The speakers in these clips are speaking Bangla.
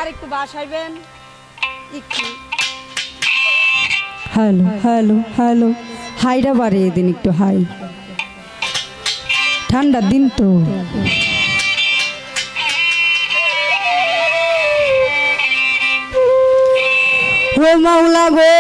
আর একটু বাসাইবেন একটু। হ্যালো হ্যালো হ্যালো, হাইটা বাড়িয়ে দিন একটু, হাই। ঠান্ডার দিন তো। ও মাওলা গো,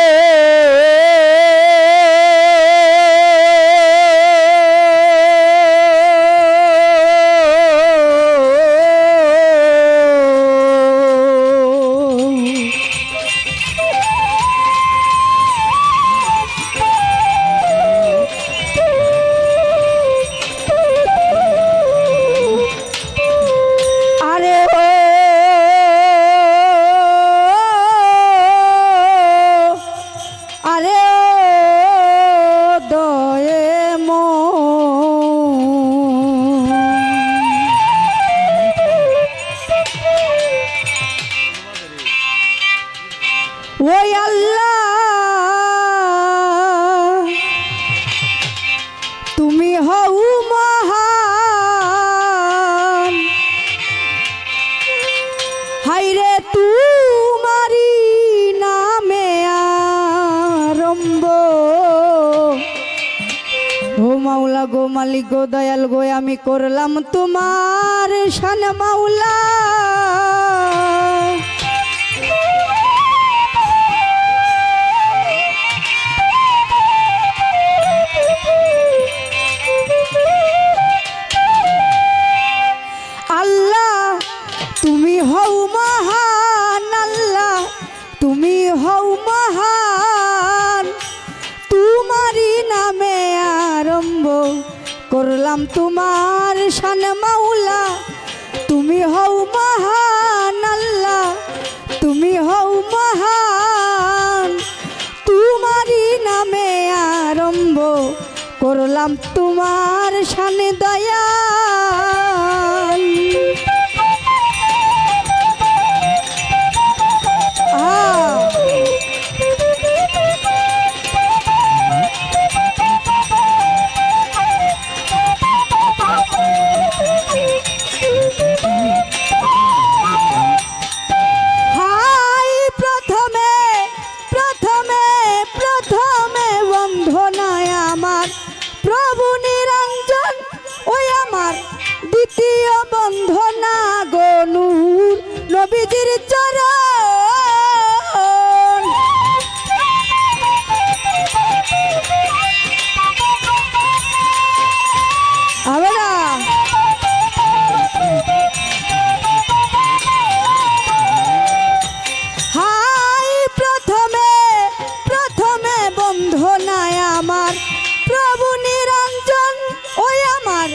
ওই আল্লাহ তুমি হও মহান, হাইরে তোমারি নামে আরম্ভ। ও মাওলা গো, মালিক গো, দয়াল গো, আমি করলাম তোমার শান মাওলা। তুমি হও মহান, আল্লাহ তুমি হও মহান, তোমারই নামে আরম্ভ করলাম তোমার শান মাওলা। তুমি হও মহান, আল্লাহ তুমি হও মহান, তোমারই নামে আরম্ভ করলাম তোমার শান দয়াল। দ্বিতীয় বন্ধনা গো নূর নবীজির চরণ। আমরা হাই প্রথমে প্রথমে বন্ধনায় আমার প্রভু নিরঞ্জন, ওই আমার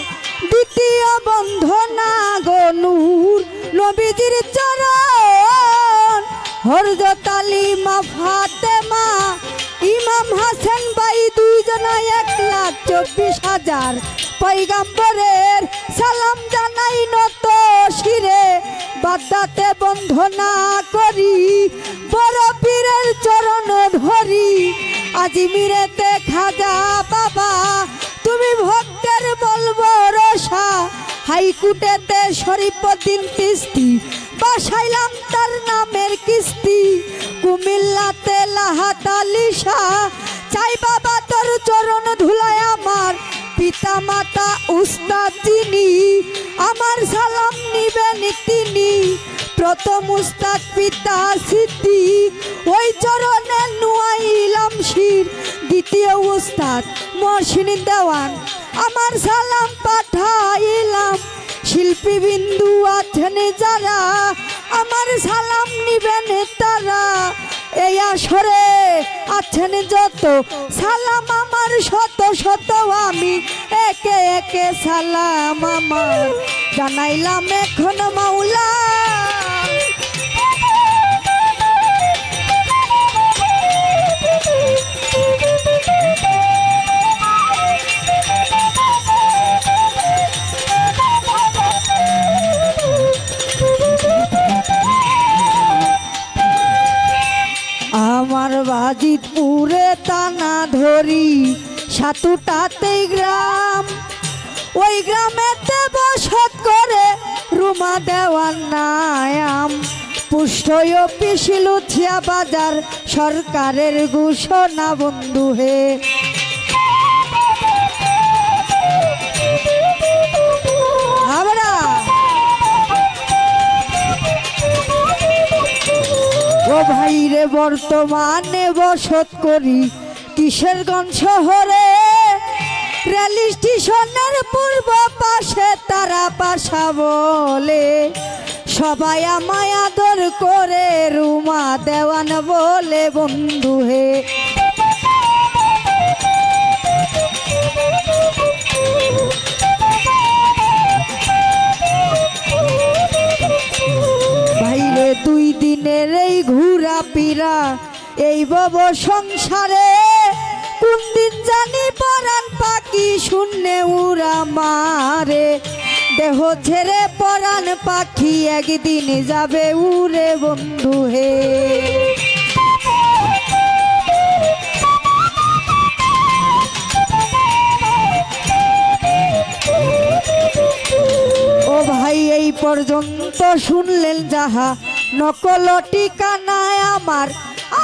দ্বিতীয় বন্ধনা গো নূর নবীজির চরণ। হযরত আলী মা ফাতেমা ইমাম হাসান ভাই দুইজনা 1,24,000 পয়গম্বরের সালাম জানাই নত শিরে, বাদ্দাতে বন্ধনা করি বড় পীরের চরণ ধরি। আজমিরেতে খাজা বাবা তুমি ভক্তের বলবো রসা, হাইকুটেতে শরীফুদ্দীন চিশতি বাসাইলাম তার নামের কিস্তি। কুমিল্লাতে লাহাত আলী শাহ চাই বাবা তোর চরণ ধুলায় আমার পিতা মাতা উস্তাদ যিনি, আমার সালাম নিবেন তিনি প্রথম উস্তাদ পিতা সিদ্ধি, ওই চরণে নুয়াইলাম শির দ্বিতীয় উস্তাদ মহসিন দেওয়ান, আমার সালাম পাঠাইলাম শিল্পী বিন্দু আছেন যারা, আমার সালাম নিবেন তারা। এই আসরে আছেন যত সালাম আমার শত শত, আমি একে একে সালাম আমার জানাইলাম এখন মাওলা। আমার বাজিতপুরে টানা ধরি সাতুটাতে গ্রাম, ওই গ্রামেতে বসত করে রুমা দেওয়ার নাম। পুষ্ট অফিস লুথিয়া বাজার সরকারের ঘোষণা বন্ধু হে। আমরা ও ভাই রে বর্তমানে বসত করি কিশোরগঞ্জ শহরে, রেল স্টেশনের পূর্ব পাশে তারা পাশা বলে, সবাই আমায় আদর করে রুমা দেওয়ান বলে বন্ধু হে। ভাইরে 2 দিনের এই ঘুরা পিরা এই বব সংসারে, কোন দিন জানি পরাণ পাখি শূন্যে উড়া মারে, দেহ ছেড়ে পরাণ পাখি একদিন যাবে উড়ে বন্ধু হে। ও ভাই এই পর্যন্ত শুনলেন যাহা, নকল ঠিকানায় আমার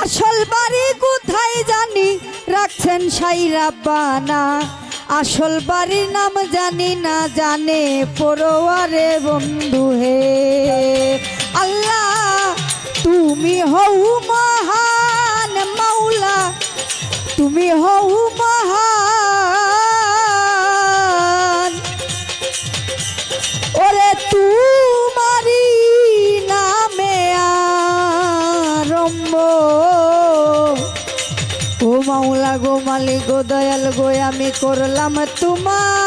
আসল বাড়ি কোথায় জানি রাখছেন সাইরা বানা, আসল বাড়ির নাম জানি না জানে পরোয়ারে বন্ধু হে। আল্লাহ তুমি হও মহান মাওলা, তুমি হও মহান, ওরে তোমারি নামে আরম্ভ। ও মাওলা গো মালিক গো দয়াল গো আমি করলাম তোমার